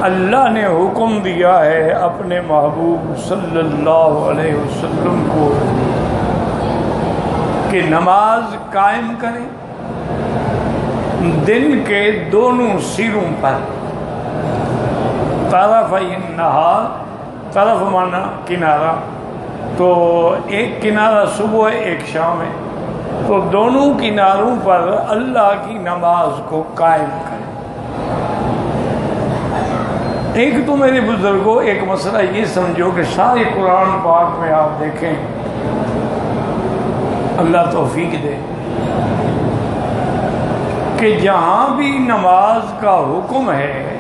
اللہ نے حکم دیا ہے اپنے محبوب صلی اللہ علیہ وسلم کو کہ نماز قائم کریں دن کے دونوں سروں پر، طرف النہار، طرف مانا کنارہ، تو ایک کنارہ صبح ہے ایک شام ہے، تو دونوں کناروں پر اللہ کی نماز کو قائم کریں۔ ایک تو میرے بزرگوں ایک مسئلہ یہ سمجھو کہ سارے قرآن پاک میں آپ دیکھیں، اللہ توفیق دے، کہ جہاں بھی نماز کا حکم ہے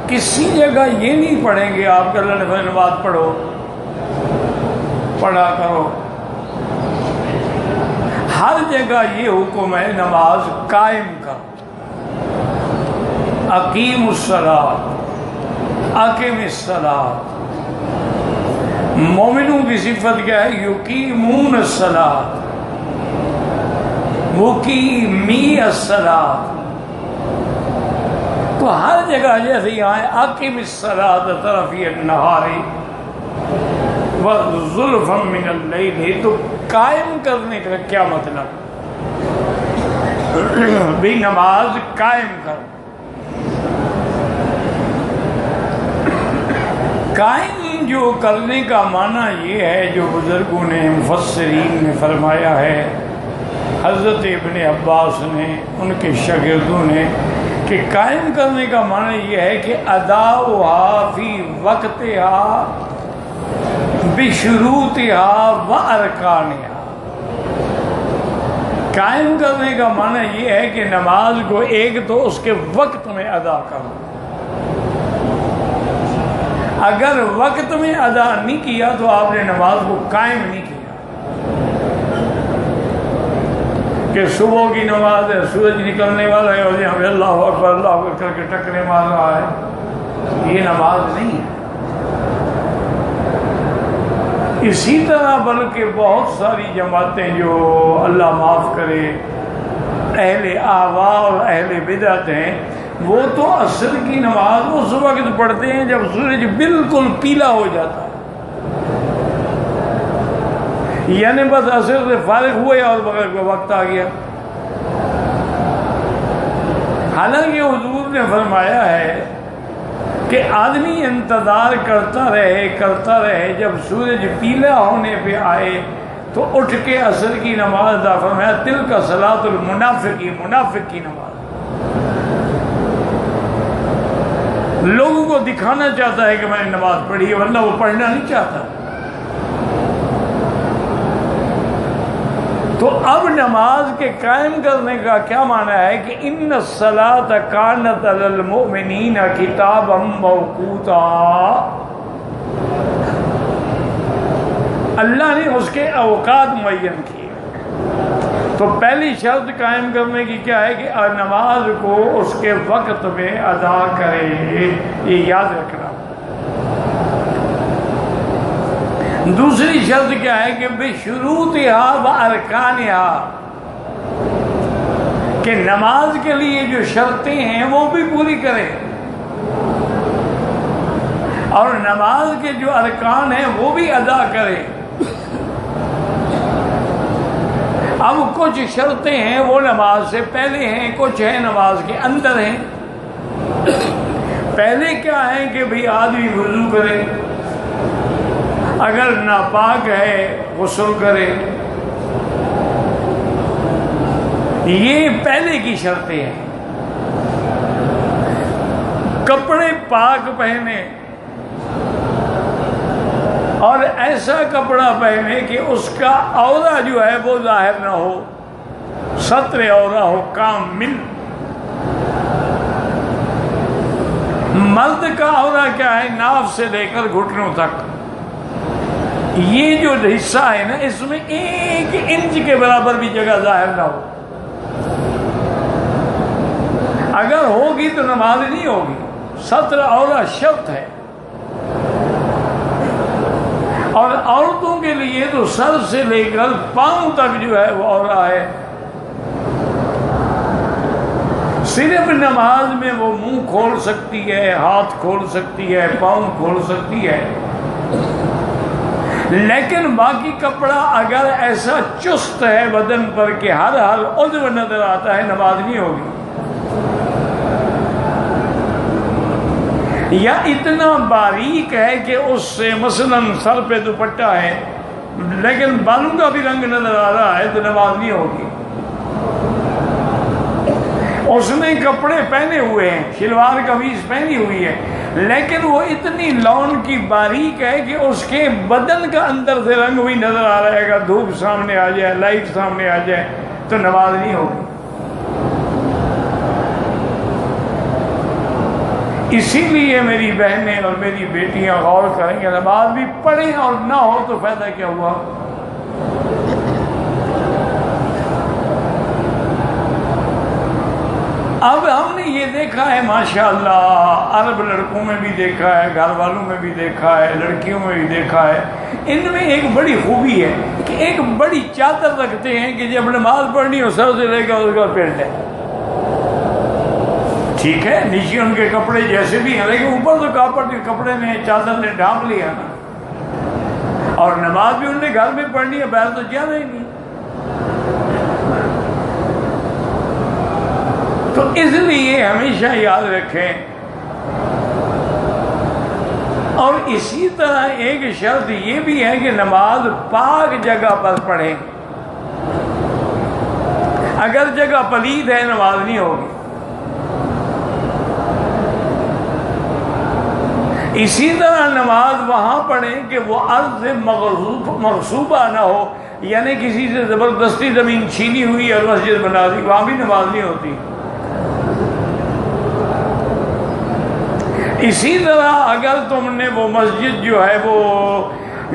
کسی جگہ یہ نہیں پڑھیں گے آپ کہ اللہ نے فرمایا نماز پڑھو، پڑھا کرو۔ ہر جگہ یہ حکم ہے نماز قائم کرو، اقیم الصلاۃ، اقیم الصلاۃ۔ مومنوں کی صفت کیا ہے؟ یقیمون الصلاۃ، مقیمی الصلاۃ۔ تو ہر جگہ جیسے یہاں ہے اقیم الصلاۃ طرفی النہار وزلفا من اللیل، تو قائم کرنے کا کیا مطلب؟ بھی نماز قائم کر۔ قائم جو کرنے کا معنی یہ ہے جو بزرگوں نے مفسرین نے فرمایا ہے، حضرت ابن عباس نے، ان کے شاگردوں نے، کہ قائم کرنے کا معنی یہ ہے کہ اداؤہا فی وقتہا بشروطہا و ارکانہا۔ قائم کرنے کا معنی یہ ہے کہ نماز کو ایک تو اس کے وقت میں ادا کرو، اگر وقت میں ادا نہیں کیا تو آپ نے نماز کو قائم نہیں کیا۔ کہ صبح کی نماز ہے، سورج نکلنے والا ہے اور یہاں پہ اللہ اکبر اللہ اکبر کر کے ٹکرے مار رہا ہے، یہ نماز نہیں ہے۔ اسی طرح بلکہ بہت ساری جماعتیں جو اللہ معاف کرے اہل اہواء اور اہل بدعت ہیں، وہ تو عصر کی نماز اس وقت پڑھتے ہیں جب سورج بالکل پیلا ہو جاتا ہے، یعنی بس عصر سے فارغ ہوئے اور بغیر وقت آ گیا۔ حالانکہ حضور نے فرمایا ہے کہ آدمی انتظار کرتا رہے، جب سورج پیلا ہونے پہ آئے تو اٹھ کے عصر کی نماز ادا۔ فرمایا تلک صلاۃ المنافقی، منافق کی نماز۔ لوگوں کو دکھانا چاہتا ہے کہ میں نے نماز پڑھی ہے، ورنہ وہ پڑھنا نہیں چاہتا۔ تو اب نماز کے قائم کرنے کا کیا معنی ہے کہ ان الصلاۃ کانت علی المؤمنین کتابا موقوتا، اللہ نے اس کے اوقات معین کیے۔ تو پہلی شرط قائم کرنے کی کیا ہے کہ نماز کو اس کے وقت میں ادا کرے، یہ یاد رکھنا۔ دوسری شرط کیا ہے کہ بشروطہا و ارکانہا، کہ نماز کے لیے جو شرطیں ہیں وہ بھی پوری کرے، اور نماز کے جو ارکان ہیں وہ بھی ادا کرے۔ اب کچھ شرطیں ہیں وہ نماز سے پہلے ہیں، کچھ ہیں نماز کے اندر ہیں۔ پہلے کیا ہے کہ بھئی آدمی وضو کرے، اگر ناپاک ہے غسل کرے، یہ پہلے کی شرطیں ہیں۔ کپڑے پاک پہنے، اور ایسا کپڑا پہنے کہ اس کا عورہ جو ہے وہ ظاہر نہ ہو، ستر عورہ ہو کامل۔ مرد کا عورہ کیا ہے؟ ناف سے لے کر گھٹنوں تک، یہ جو حصہ ہے نا اس میں 1 انچ کے برابر بھی جگہ ظاہر نہ ہو۔ اگر ہوگی تو نماز نہیں ہوگی، ستر عورہ شرط ہے۔ اور عورتوں کے لیے تو سر سے لے کر پاؤں تک جو ہے وہ عورہ ہے۔ صرف نماز میں وہ منہ کھول سکتی ہے، ہاتھ کھول سکتی ہے، پاؤں کھول سکتی ہے، لیکن باقی کپڑا اگر ایسا چست ہے بدن پر کہ ہر عضو نظر آتا ہے، نماز نہیں ہوگی۔ یا اتنا باریک ہے کہ اس سے مثلاً سر پہ دوپٹہ ہے لیکن بالوں کا بھی رنگ نظر آ رہا ہے، تو نماز نہیں ہوگی۔ اس نے کپڑے پہنے ہوئے ہیں، شلوار قمیض پہنی ہوئی ہے، لیکن وہ اتنی لون کی باریک ہے کہ اس کے بدن کا اندر سے رنگ بھی نظر آ رہا ہے۔ اگر دھوپ سامنے آ جائے، لائٹ سامنے آ جائے تو نماز نہیں ہوگی۔ اسی لیے میری بہنیں اور میری بیٹیاں غور کریں کہ نماز بھی پڑھیں اور نہ ہو تو فائدہ کیا ہوا۔ اب ہم نے یہ دیکھا ہے ماشاءاللہ، عرب لڑکوں میں بھی دیکھا ہے، گھر والوں میں بھی دیکھا ہے، لڑکیوں میں بھی دیکھا ہے، ان میں ایک بڑی خوبی ہے کہ ایک بڑی چادر رکھتے ہیں کہ جب نماز پڑھنی ہو سر سے لے کر اس کا پھیر لیں۔ ٹھیک ہے، نیچے ان کے کپڑے جیسے بھی ہیں، لیکن اوپر تو کاپڑ کے کپڑے نے، چادر نے ڈھانپ لیا نا، اور نماز بھی انہوں نے گھر میں پڑھنی ہے، باہر تو جانا ہی نہیں۔ تو اس لیے ہمیشہ یاد رکھیں، اور اسی طرح ایک شرط یہ بھی ہے کہ نماز پاک جگہ پر پڑھیں۔ اگر جگہ پلید ہے نماز نہیں ہوگی۔ اسی طرح نماز وہاں پڑھیں کہ وہ ارض مغصوبہ نہ ہو، یعنی کسی سے زبردستی زمین چھینی ہوئی اور مسجد بنا دی، وہاں بھی نماز نہیں ہوتی۔ اسی طرح اگر تم نے وہ مسجد جو ہے وہ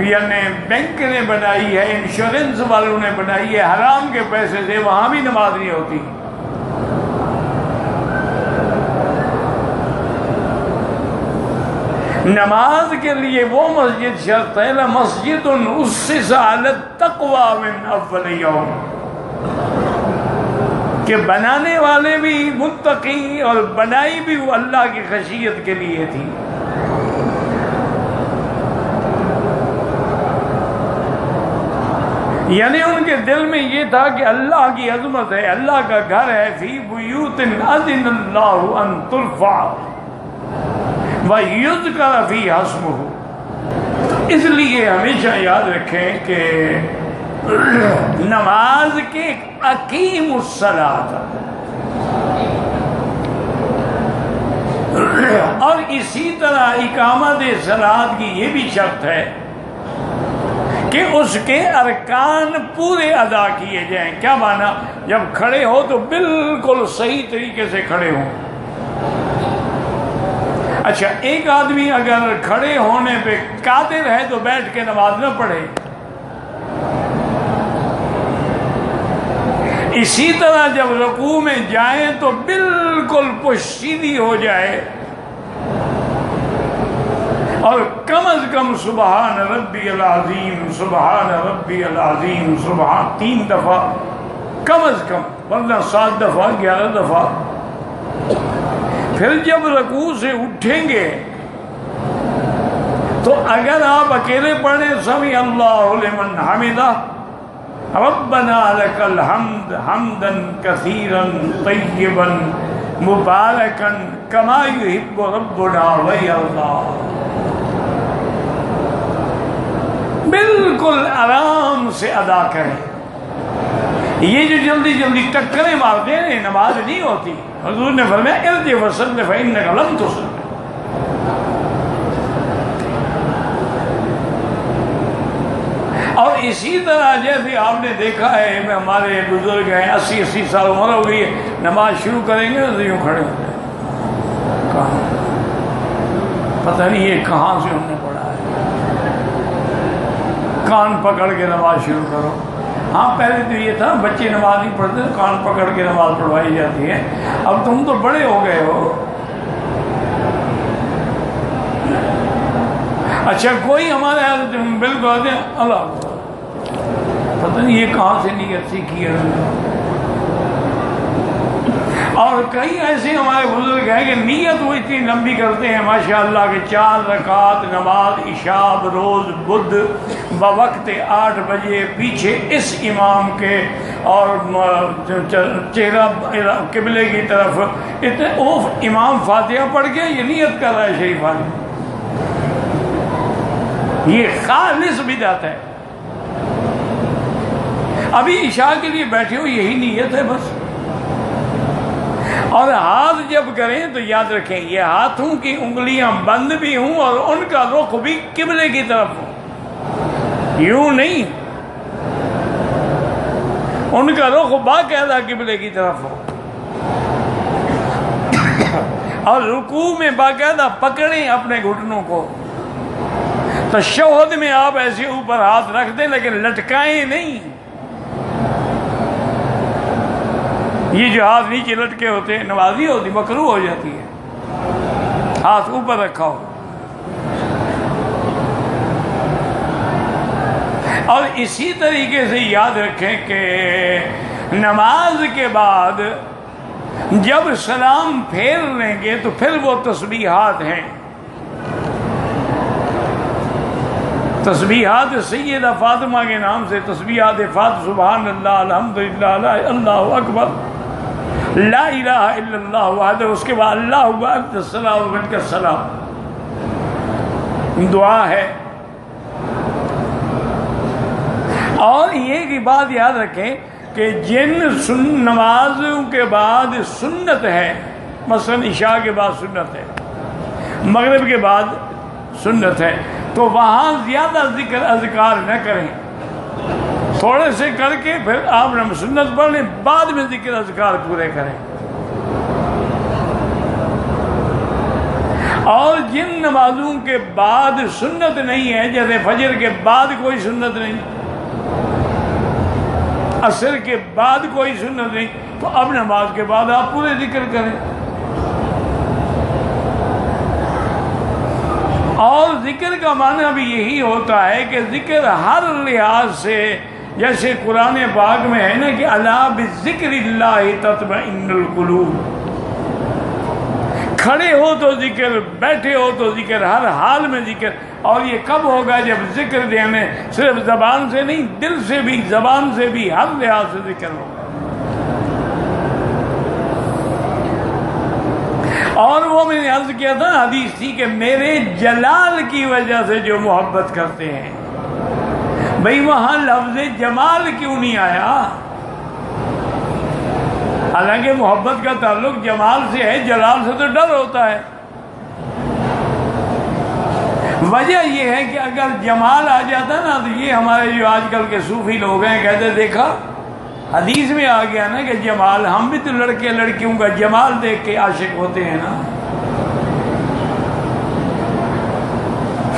یعنی بینک نے بنائی ہے، انشورنس والوں نے بنائی ہے حرام کے پیسے سے، وہاں بھی نماز نہیں ہوتی۔ نماز کے لیے وہ مسجد شرط ہے، لَمَسْجِدٌ أُسِّسَ عَلَى التَّقْوَى مِنْ أَوَّلِ يَوْمٍ، کہ بنانے والے بھی متقی اور بنائی بھی وہ اللہ کی خشیت کے لیے تھی۔ یعنی ان کے دل میں یہ تھا کہ اللہ کی عظمت ہے، اللہ کا گھر ہے، فی بیوت اذن اللہ ان ترفع وَيُذْكَرَ فِيهَا اسْمُهُ۔ اس لیے ہمیشہ یاد رکھیں کہ نماز کے اقیم الصلاۃ، اور اسی طرح اقامت صلاۃ کی یہ بھی شرط ہے کہ اس کے ارکان پورے ادا کیے جائیں۔ کیا مانا؟ جب کھڑے ہو تو بالکل صحیح طریقے سے کھڑے ہوں۔ اچھا، ایک آدمی اگر کھڑے ہونے پہ قادر ہے تو بیٹھ کے نماز نہ پڑھے۔ اسی طرح جب رکوع میں جائیں تو بالکل پشیدی ہو جائے، اور کم از کم سبحان ربی العظیم، سبحان ربی العظیم، سبحان 3 دفعہ کم از کم، ورنہ 7 دفعہ 11 دفعہ۔ پھر جب رکوع سے اٹھیں گے تو اگر آپ اکیلے پڑھیں سمیع اللہ لمن حمدہ، ربنا لک الحمد حمدا کثیرا طیبا مبارکا کما یحب ربنا ویرضی، بالکل آرام سے ادا کریں۔ یہ جو جلدی جلدی ٹکریں مارتے ہیں نماز نہیں ہوتی۔ حضور نے فرمایا ارجع فصل فإنک لم تصل۔ اور اسی طرح جیسے آپ نے دیکھا ہے، ہمارے بزرگ ہیں 80 سال عمر ہو گئی ہے، نماز شروع کریں گے تو یوں کھڑے ہوتے ہیں، کہاں پتہ نہیں یہ کہاں سے ہم نے پڑھا ہے، کان پکڑ کے نماز شروع کرو۔ ہاں پہلے تو یہ تھا بچے نماز نہیں پڑھتے تو کان پکڑ کے نماز پڑھوائی جاتی ہے، اب تم تو بڑے ہو گئے ہو۔ اچھا، کوئی ہمارے یہاں بالکل آتے ہیں اللہ، پتہ نہیں یہ کہاں سے نیت سیکھی ہے۔ اور کئی ایسے ہمارے بزرگ ہیں کہ نیت وہ اتنی لمبی کرتے ہیں ماشاءاللہ کہ 4 رکعت نماز عشاء روز بدھ بوقت 8 بجے پیچھے اس امام کے اور چہرہ قبلے کی طرف اتنے امام فاتحہ پڑھ کے یہ نیت کر رہا ہے شریف آدمی. یہ خالص بدعت ہے. ابھی عشاء کے لیے بیٹھے ہو یہی نیت ہے بس. اور ہاتھ جب کریں تو یاد رکھیں یہ ہاتھوں کی انگلیاں بند بھی ہوں اور ان کا رخ بھی قبلے کی طرف ہو، یوں نہیں، ان کا رخ باقاعدہ قبلے کی طرف ہو. اور رکوع میں باقاعدہ پکڑیں اپنے گھٹنوں کو. تشہد میں آپ ایسے اوپر ہاتھ رکھ دیں لیکن لٹکائیں نہیں. یہ جو ہاتھ نیچے لٹکے ہوتے ہیں نمازی ہوتی مکروہ ہو جاتی ہے. ہاتھ اوپر رکھا ہو. اور اسی طریقے سے یاد رکھیں کہ نماز کے بعد جب سلام پھیر لیں گے تو پھر وہ تسبیحات ہیں. تسبیحات سیدہ فاطمہ کے نام سے تسبیحات فاطمہ، سبحان اللہ، الحمدللہ، اللہ اکبر، لا الہ الا اللہ وحدہ. اس کے بعد اللہ اکبر السلام و منک السلام دعا ہے. اور یہ کی بات یاد رکھیں کہ جن نمازوں کے بعد سنت ہے، مثلا عشاء کے بعد سنت ہے، مغرب کے بعد سنت ہے، تو وہاں زیادہ ذکر اذکار نہ کریں. تھوڑے سے کر کے پھر آپ سنت پڑھ لیں، بعد میں ذکر اذکار پورے کریں. اور جن نمازوں کے بعد سنت نہیں ہے، جیسے فجر کے بعد کوئی سنت نہیں، عصر کے بعد کوئی سنت نہیں، تو اب نماز کے بعد آپ پورے ذکر کریں. اور ذکر کا معنی بھی یہی ہوتا ہے کہ ذکر ہر لحاظ سے، جیسے قرآن پاک میں ہے نا کہ الا بذکر اللہ تطمئن القلوب. کھڑے ہو تو ذکر، بیٹھے ہو تو ذکر، ہر حال میں ذکر. اور یہ کب ہوگا؟ جب ذکر دینے صرف زبان سے نہیں، دل سے بھی، زبان سے بھی، ہر لحاظ سے ذکر ہوگا. اور وہ میں نے عرض کیا تھا حدیث تھی کہ میرے جلال کی وجہ سے جو محبت کرتے ہیں، بھئی وہاں لفظ جمال کیوں نہیں آیا؟ حالانکہ محبت کا تعلق جمال سے ہے، جلال سے تو ڈر ہوتا ہے. وجہ یہ ہے کہ اگر جمال آ جاتا نا تو یہ ہمارے جو آج کل کے صوفی لوگ ہیں کہتے دیکھا حدیث میں آ گیا نا کہ جمال، ہم بھی تو لڑکے لڑکیوں کا جمال دیکھ کے عاشق ہوتے ہیں نا.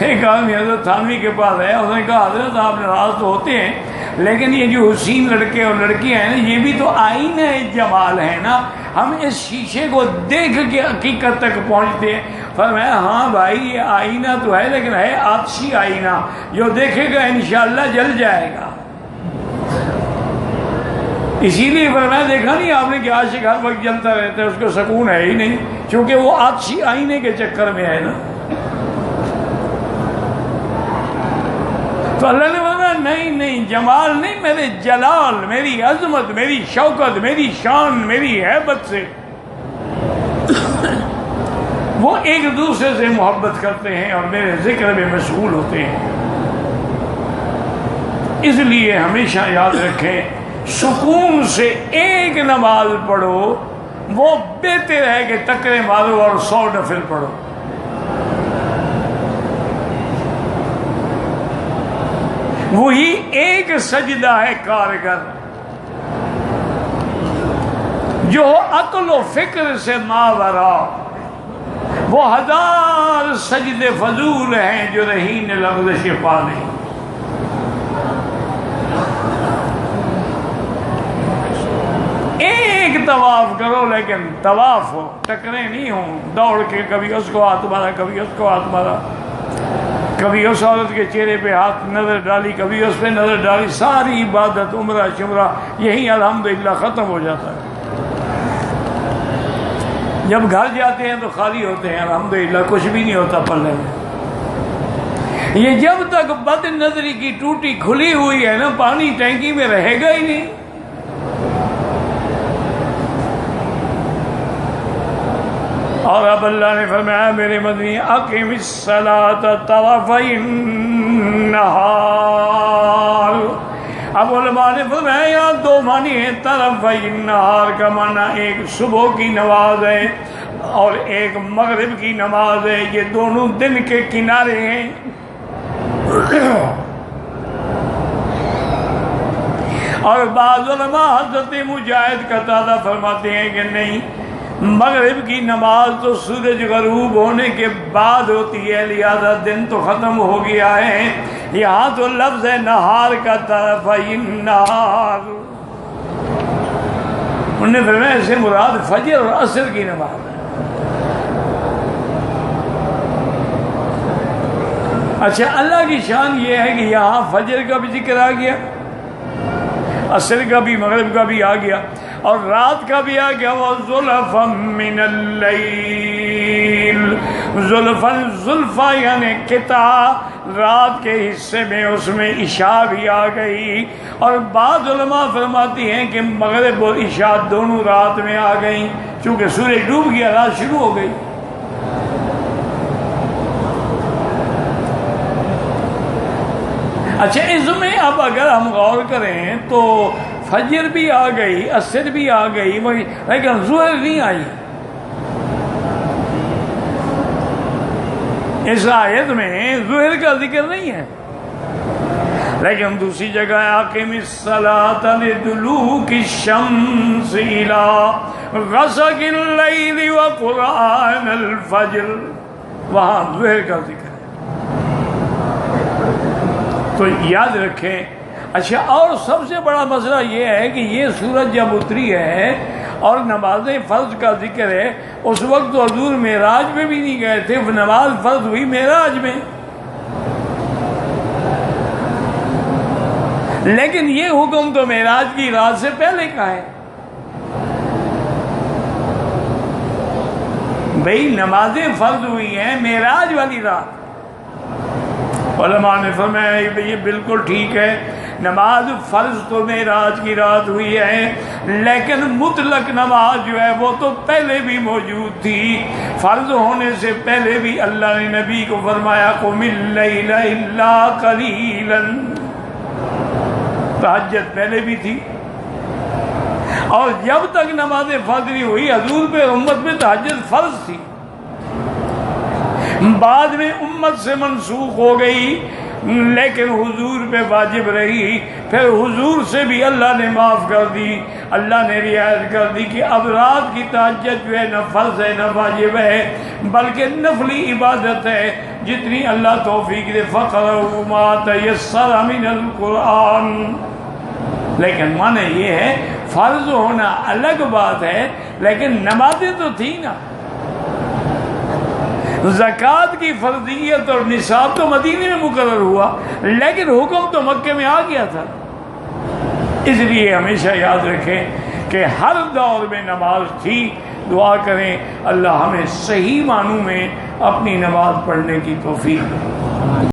ایک آدمی حضرت تھانوی کے پاس ہے، اس نے کہا حضرت آپ ناراض تو ہوتے ہیں لیکن یہ جو حسین لڑکے اور لڑکیاں ہیں نا یہ بھی تو آئینہ جمال ہے نا، ہم اس شیشے کو دیکھ کے حقیقت تک پہنچتے ہیں. فرمایا ہاں بھائی یہ آئینہ تو ہے لیکن ہے آتشی آئینہ، جو دیکھے گا انشاءاللہ جل جائے گا. اسی لیے فرمایا دیکھا نہیں آپ نے کہ عاشق ہر وقت جلتا رہتا ہے، اس کو سکون ہے ہی نہیں، چونکہ وہ آتشی آئینے کے چکر میں ہے نا. تو اللہ نے فرمایا نہیں جمال نہیں، میرے جلال، میری عظمت، میری شوکت، میری شان، میری ہیبت سے وہ ایک دوسرے سے محبت کرتے ہیں اور میرے ذکر میں مشغول ہوتے ہیں. اس لیے ہمیشہ یاد رکھیں سکون سے ایک نماز پڑھو وہ بہتر ہے کہ ٹکرے مارو اور 100 نفل پڑھو. وہی ایک سجدہ ہے کارگر جو عقل و فکر سے ماورا، وہ 1000 سجدے فضول ہیں جو رہین لفظ شفا نہیں. ایک طواف کرو لیکن طواف ہو، ٹکرے نہیں ہوں، دوڑ کے کبھی اس کو ہاتھ مارا، کبھی اس کو ہاتھ مارا، کبھی اس عورت کے چہرے پہ ہاتھ نظر ڈالی، کبھی اس پہ نظر ڈالی. ساری عبادت عمرہ شمرہ یہی الحمدللہ ختم ہو جاتا ہے. جب گھر جاتے ہیں تو خالی ہوتے ہیں، الحمدللہ کچھ بھی نہیں ہوتا پلے میں۔ یہ جب تک بد نظری کی ٹوٹی کھلی ہوئی ہے نا، پانی ٹینکی میں رہے گا ہی نہیں۔ اور اب اللہ نے فرمایا میرے مدنی اقیم الصلاۃ طرفی النہار۔ اب علماء نے فرمایا یہاں دو معنی ہیں، طرفی النہار کا معنی ایک صبح کی نماز ہے اور ایک مغرب کی نماز ہے، یہ دونوں دن کے کنارے ہیں۔ اور بعض علماء حضرت مجاہد قتادہ فرماتے ہیں کہ نہیں، مغرب کی نماز تو سورج غروب ہونے کے بعد ہوتی ہے، لہذا دن تو ختم ہو گیا ہے۔ یہاں تو لفظ ہے نہار کا، طرفی النہار۔ انہوں نے فرمایا اس سے مراد فجر اور عصر کی نماز ہے۔ اچھا، اللہ کی شان یہ ہے کہ یہاں فجر کا بھی ذکر آ گیا، عصر کا بھی، مغرب کا بھی آ گیا، اور رات کا بھی آ گیا۔ وَزُلَفًا مِّنَ اللَّيْلِ، زُلْفًا زُلْفًا یعنی قطع رات کے حصے میں، اس میں عشاء بھی آ گئی۔ اور بعض علماء فرماتی ہیں کہ مغرب اور عشاء دونوں رات میں آ گئیں، چونکہ سورج ڈوب گیا، رات شروع ہو گئی۔ اچھا، اس میں اب اگر ہم غور کریں تو فجر بھی آ گئی، عصر بھی آ گئی، لیکن ظہر نہیں آئی۔ اس آیت میں ظہر کا ذکر نہیں ہے، لیکن دوسری جگہ اقیم الصلاۃ لدلوک الشمس الی غسق اللیل وقرآن الفجر، وہاں ظہر کا ذکر ہے۔ تو یاد رکھیں۔ اچھا، اور سب سے بڑا مسئلہ یہ ہے کہ یہ سورج جب اتری ہے اور نماز فرض کا ذکر ہے، اس وقت تو حضور معراج میں بھی نہیں گئے تھے، نماز فرض ہوئی معراج میں۔ لیکن یہ حکم تو معراج کی رات سے پہلے کا ہے۔ بھئی نمازیں فرض ہوئی ہیں معراج والی رات۔ علماء نے فرمایا یہ بالکل ٹھیک ہے، نماز فرض تو معراج کی رات ہوئی ہے، لیکن مطلق نماز جو ہے وہ تو پہلے بھی موجود تھی۔ فرض ہونے سے پہلے بھی اللہ نے نبی کو فرمایا قم اللیل الا قلیلا، تہجد پہلے بھی تھی، اور جب تک نماز فرض نہیں ہوئی حضور پہ امت میں تہجد فرض تھی، بعد میں امت سے منسوخ ہو گئی، لیکن حضور پہ واجب رہی۔ پھر حضور سے بھی اللہ نے معاف کر دی، اللہ نے رعایت کر دی کہ اب رات کی تہجد جو ہے نہ فرض ہے نہ واجب ہے، بلکہ نفلی عبادت ہے، جتنی اللہ توفیق دے۔ فَقْرَؤْا مَا تَيَسَّرَ مِنَ الْقُرْآنِ، لیکن معنی یہ ہے فرض ہونا الگ بات ہے، لیکن نمازیں تو تھی نا۔ زکوٰۃ کی فرضیت اور نصاب تو مدینے میں مقرر ہوا، لیکن حکم تو مکے میں آ گیا تھا۔ اس لیے ہمیشہ یاد رکھیں کہ ہر دور میں نماز تھی۔ دعا کریں اللہ ہمیں صحیح معنوں میں اپنی نماز پڑھنے کی توفیق دے۔